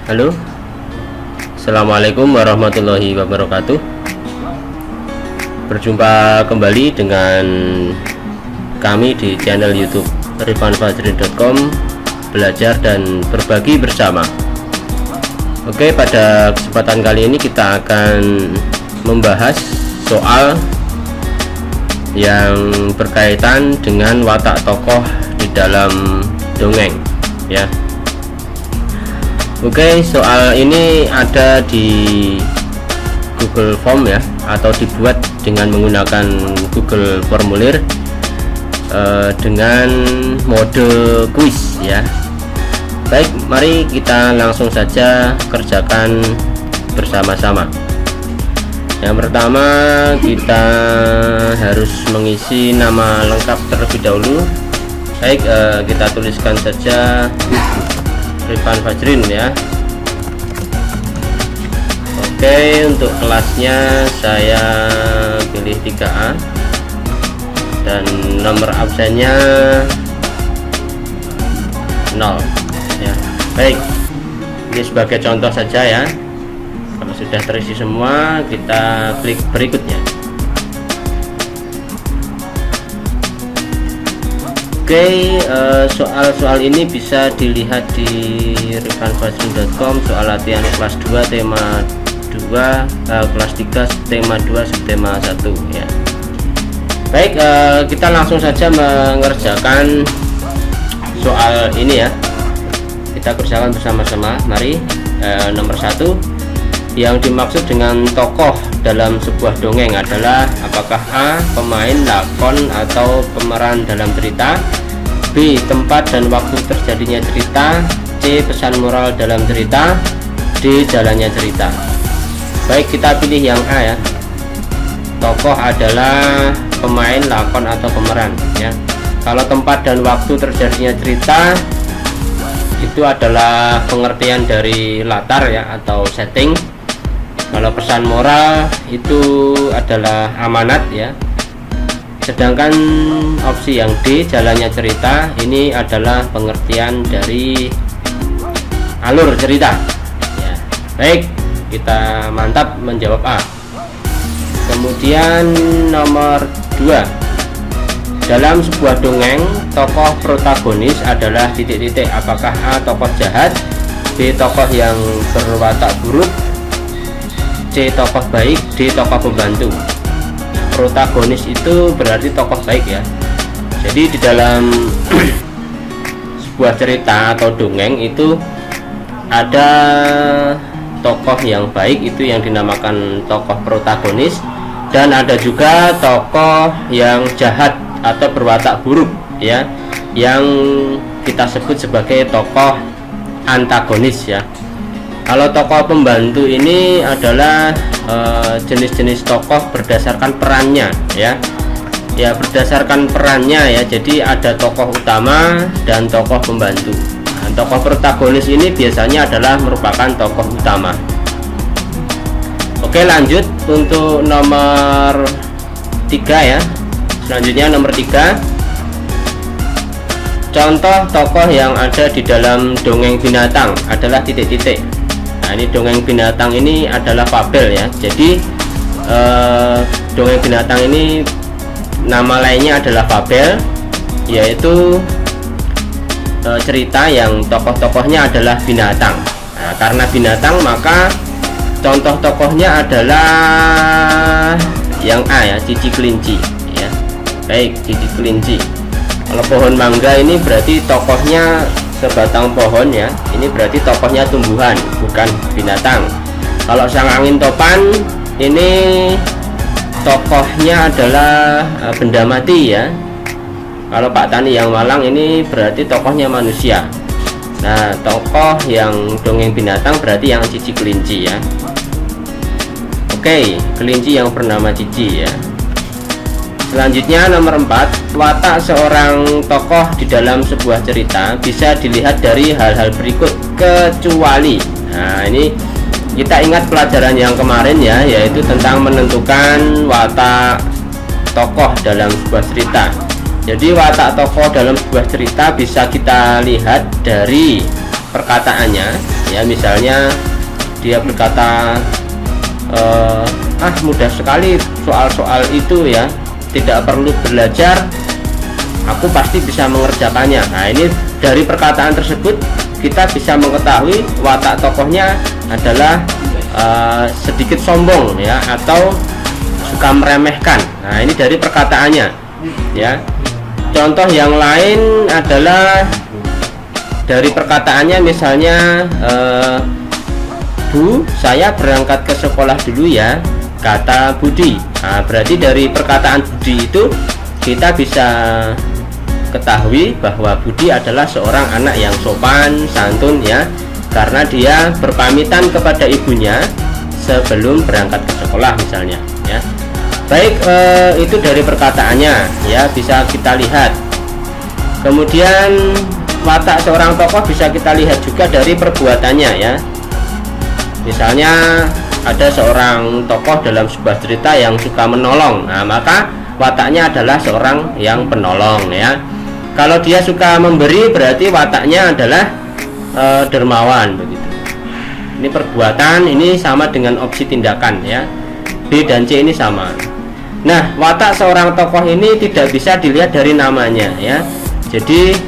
Halo, Assalamualaikum warahmatullahi wabarakatuh. Berjumpa kembali dengan kami di channel YouTube rifanfajrin.com, belajar dan berbagi bersama. Oke, pada kesempatan kali ini kita akan membahas soal yang berkaitan dengan watak tokoh di dalam dongeng, ya. Oke, soal ini ada di Google Form ya, atau dibuat dengan menggunakan Google Formulir dengan mode kuis ya. Baik, mari kita langsung saja kerjakan bersama-sama. Yang pertama, kita harus mengisi nama lengkap terlebih dahulu. Baik, kita tuliskan saja Rifan Fajrin ya. Oke, untuk kelasnya saya pilih 3A dan nomor absennya 0 ya. Baik, ini sebagai contoh saja ya. Kalau sudah terisi semua, kita klik berikutnya. Oke, soal-soal ini bisa dilihat di rifanfajrin.com, soal latihan kelas 2 tema 2, kelas 3 tema 2 subtema 1 ya. Baik, kita langsung saja mengerjakan soal ini ya. Kita kerjakan bersama-sama. Mari, nomor 1, yang dimaksud dengan tokoh dalam sebuah dongeng adalah apakah A. pemain, lakon, atau pemeran dalam cerita, B. tempat dan waktu terjadinya cerita, C. pesan moral dalam cerita, D. jalannya cerita. Baik, kita pilih yang A ya. Tokoh adalah pemain, lakon, atau pemeran ya. Kalau tempat dan waktu terjadinya cerita, itu adalah pengertian dari latar ya, atau setting. Kalau pesan moral itu adalah amanat ya. Sedangkan opsi yang D, jalannya cerita, ini adalah pengertian dari alur cerita ya. Baik, kita mantap menjawab A. Kemudian nomor 2, dalam sebuah dongeng tokoh protagonis adalah titik-titik. Apakah A. tokoh jahat, B. tokoh yang berwatak buruk, C. tokoh baik, D. tokoh pembantu. Protagonis itu berarti tokoh baik ya. Jadi di dalam sebuah cerita atau dongeng itu ada tokoh yang baik, itu yang dinamakan tokoh protagonis, dan ada juga tokoh yang jahat atau berwatak buruk ya, yang kita sebut sebagai tokoh antagonis ya. Kalau tokoh pembantu ini adalah jenis-jenis tokoh berdasarkan perannya ya. Ya, berdasarkan perannya ya. Jadi ada tokoh utama dan tokoh pembantu. Nah, tokoh protagonis ini biasanya adalah merupakan tokoh utama. Oke, lanjut untuk nomor 3 ya. Selanjutnya nomor 3. Contoh tokoh yang ada di dalam dongeng binatang adalah titik-titik. Nah, ini dongeng binatang ini adalah fabel ya. Jadi dongeng binatang ini nama lainnya adalah fabel, yaitu cerita yang tokoh-tokohnya adalah binatang. Nah, karena binatang maka contoh tokohnya adalah yang A ya, cici kelinci ya. Baik, cici kelinci. Kalau pohon mangga ini berarti tokohnya sebatang pohon ya. Ini berarti tokohnya tumbuhan, bukan binatang. Kalau sang angin topan ini tokohnya adalah benda mati ya. Kalau Pak Tani yang malang ini berarti tokohnya manusia. Nah, tokoh yang dongeng binatang berarti yang cici kelinci ya. Oke, kelinci yang bernama Cici ya. Selanjutnya nomor 4, watak seorang tokoh di dalam sebuah cerita bisa dilihat dari hal-hal berikut kecuali. Nah, ini kita ingat pelajaran yang kemarin ya, yaitu tentang menentukan watak tokoh dalam sebuah cerita. Jadi watak tokoh dalam sebuah cerita bisa kita lihat dari perkataannya ya. Misalnya dia berkata mudah sekali soal-soal itu ya, tidak perlu belajar, aku pasti bisa mengerjakannya. Nah, ini dari perkataan tersebut kita bisa mengetahui watak tokohnya adalah sedikit sombong ya, atau suka meremehkan. Nah, ini dari perkataannya ya. Contoh yang lain adalah dari perkataannya, misalnya Bu, saya berangkat ke sekolah dulu ya, kata Budi. Nah, berarti dari perkataan Budi itu kita bisa ketahui bahwa Budi adalah seorang anak yang sopan santun ya, karena dia berpamitan kepada ibunya sebelum berangkat ke sekolah misalnya ya. Baik, itu dari perkataannya ya, bisa kita lihat. Kemudian watak seorang tokoh bisa kita lihat juga dari perbuatannya ya. Misalnya ada seorang tokoh dalam sebuah cerita yang suka menolong, nah maka wataknya adalah seorang yang penolong ya. Kalau dia suka memberi, berarti wataknya adalah dermawan begitu. Ini perbuatan, ini sama dengan opsi tindakan ya. B dan C ini sama. Nah, watak seorang tokoh ini tidak bisa dilihat dari namanya ya. Jadi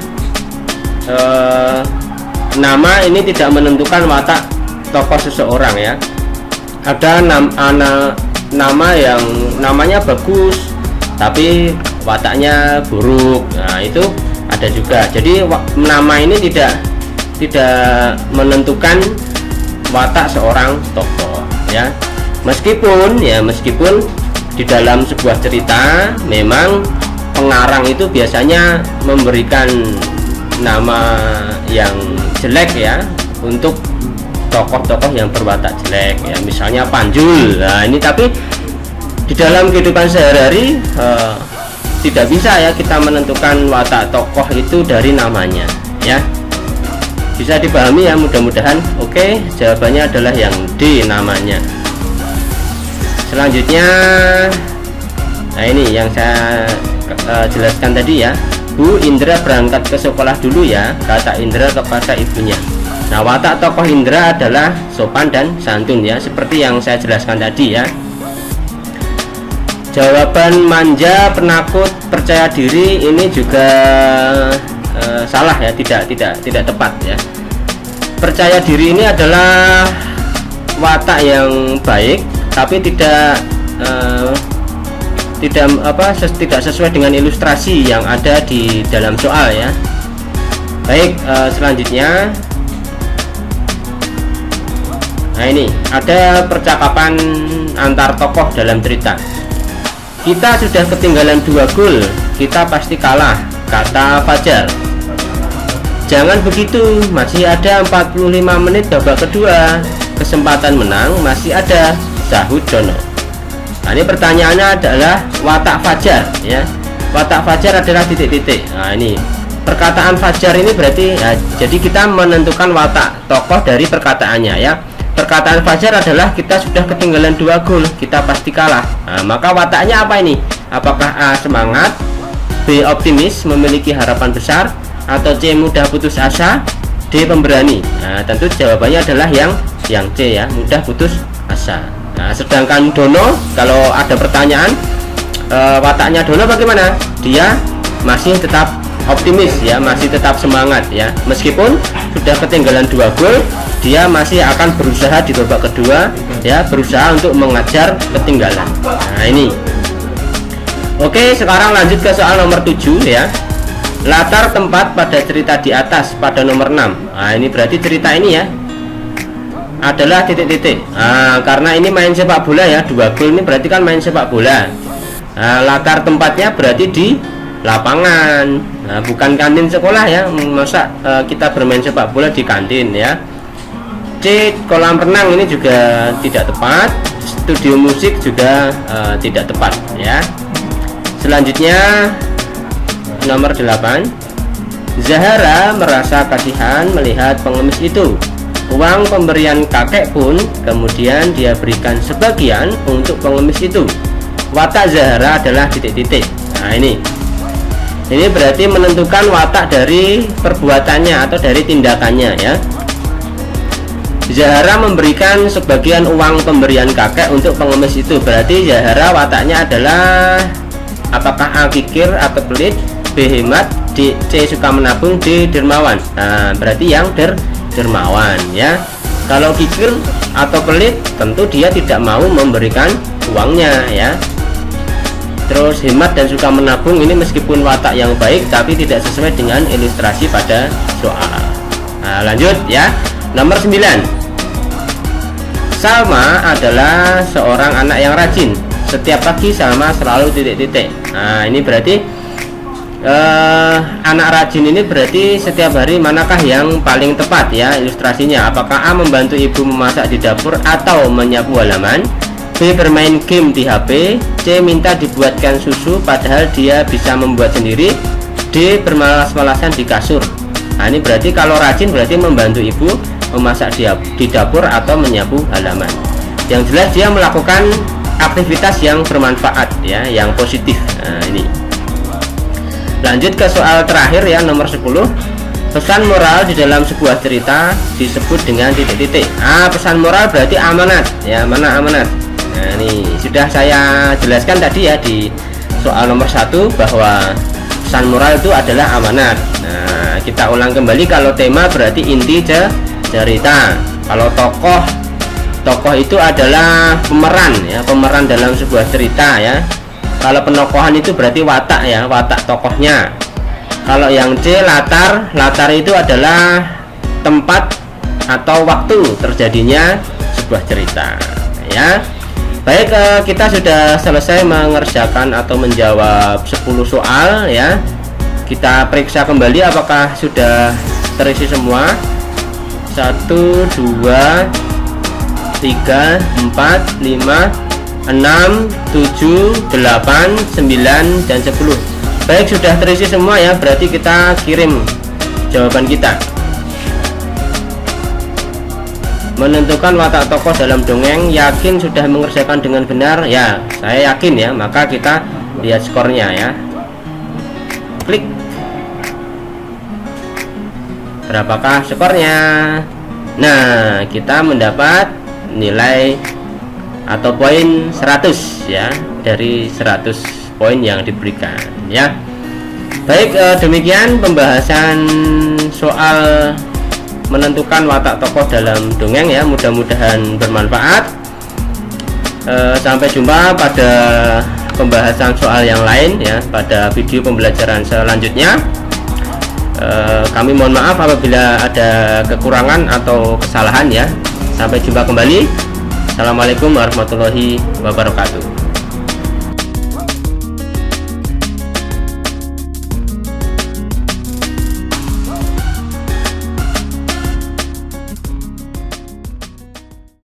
nama ini tidak menentukan watak tokoh seseorang ya. Ada nama yang namanya bagus tapi wataknya buruk, nah itu ada juga. Jadi nama ini tidak menentukan watak seorang tokoh ya. Meskipun di dalam sebuah cerita memang pengarang itu biasanya memberikan nama yang jelek ya untuk tokoh-tokoh yang berwatak jelek ya, misalnya Panjul. Nah ini tapi di dalam kehidupan sehari-hari tidak bisa ya kita menentukan watak tokoh itu dari namanya ya. Bisa dipahami ya, mudah-mudahan. Oke, jawabannya adalah yang D, namanya. Selanjutnya, nah ini yang saya jelaskan tadi ya. Bu, Indra berangkat ke sekolah dulu ya, kata Indra kepada ibunya. Nah, watak tokoh Indra adalah sopan dan santun ya, seperti yang saya jelaskan tadi ya. Jawaban manja, penakut, percaya diri ini juga salah ya, tidak tepat ya. Percaya diri ini adalah watak yang baik, tapi tidak sesuai dengan ilustrasi yang ada di dalam soal ya. Baik, selanjutnya, nah ini ada percakapan antar tokoh dalam cerita. Kita sudah ketinggalan 2 gol, kita pasti kalah, kata Fajar. Jangan begitu, masih ada 45 menit babak kedua, kesempatan menang masih ada, sahut Dono. Nah, ini pertanyaannya adalah watak Fajar ya. Watak Fajar adalah titik-titik. Nah, ini perkataan Fajar ini berarti ya, jadi kita menentukan watak tokoh dari perkataannya ya. Perkataan Fajar adalah kita sudah ketinggalan 2 gol, kita pasti kalah. Nah, maka wataknya apa ini? Apakah A, semangat, B, optimis, memiliki harapan besar, atau C, mudah putus asa, D, pemberani? Nah, tentu jawabannya adalah yang C ya, mudah putus asa. Nah, sedangkan Dono, kalau ada pertanyaan wataknya Dono bagaimana? Dia masih tetap optimis ya, masih tetap semangat ya. Meskipun sudah ketinggalan 2 gol, dia masih akan berusaha di babak kedua ya, berusaha untuk mengejar ketinggalan. Nah, ini. Oke, sekarang lanjut ke soal nomor 7 ya. Latar tempat pada cerita di atas pada nomor 6. Nah, ini berarti cerita ini ya adalah titik-titik. Nah, karena ini main sepak bola ya, 2 gol ini berarti kan main sepak bola. Nah, latar tempatnya berarti di lapangan. Nah, bukan kantin sekolah ya. Masa kita bermain sepak bola di kantin ya. C, kolam renang ini juga tidak tepat. Studio musik juga tidak tepat ya. Selanjutnya nomor 8. Zahara merasa kasihan melihat pengemis itu. Uang pemberian kakek pun kemudian dia berikan sebagian untuk pengemis itu. Watak Zahara adalah titik-titik. Nah, ini berarti menentukan watak dari perbuatannya atau dari tindakannya ya. Zahara memberikan sebagian uang pemberian kakek untuk pengemis itu. Berarti Zahara wataknya adalah apakah A kikir atau pelit, B hemat, C suka menabung, D dermawan. Nah, berarti yang dermawan ya. Kalau kikir atau pelit tentu dia tidak mau memberikan uangnya ya. Terus hemat dan suka menabung ini meskipun watak yang baik tapi tidak sesuai dengan ilustrasi pada soal. Nah, lanjut ya. Nomor 9. Salma adalah seorang anak yang rajin. Setiap pagi Salma selalu titik-titik. Nah, ini berarti anak rajin ini berarti setiap hari manakah yang paling tepat ya ilustrasinya? Apakah A membantu ibu memasak di dapur atau menyapu halaman, B bermain game di HP, C minta dibuatkan susu padahal dia bisa membuat sendiri, D bermalas-malasan di kasur. Nah, ini berarti kalau rajin berarti membantu ibu memasak di dapur atau menyapu halaman. Yang jelas dia melakukan aktivitas yang bermanfaat ya, yang positif. Nah, ini. Lanjut ke soal terakhir ya, nomor 10. Pesan moral di dalam sebuah cerita disebut dengan titik-titik. Pesan moral berarti amanat ya, mana amanat. Nah, ini sudah saya jelaskan tadi ya di soal nomor 1 bahwa pesan moral itu adalah amanat. Nah, kita ulang kembali, kalau tema berarti inti cerita. Kalau tokoh itu adalah pemeran ya, pemeran dalam sebuah cerita ya. Kalau penokohan itu berarti watak ya, watak tokohnya. Kalau yang C latar itu adalah tempat atau waktu terjadinya sebuah cerita ya. Baik, kita sudah selesai mengerjakan atau menjawab 10 soal ya. Kita periksa kembali apakah sudah terisi semua. 1, 2, 3, 4, 5, 6, 7, 8, 9, dan 10. Baik, sudah terisi semua ya, berarti kita kirim jawaban kita. Menentukan watak tokoh dalam dongeng, yakin sudah mengerjakan dengan benar? Ya, saya yakin ya, maka kita lihat skornya ya. Klik. Berapakah skornya? Nah, kita mendapat nilai atau poin 100 ya, dari 100 poin yang diberikan ya. Baik, demikian pembahasan soal menentukan watak tokoh dalam dongeng ya, mudah-mudahan bermanfaat. Sampai jumpa pada pembahasan soal yang lain ya, pada video pembelajaran selanjutnya. Kami mohon maaf apabila ada kekurangan atau kesalahan ya. Sampai jumpa kembali. Assalamualaikum warahmatullahi wabarakatuh.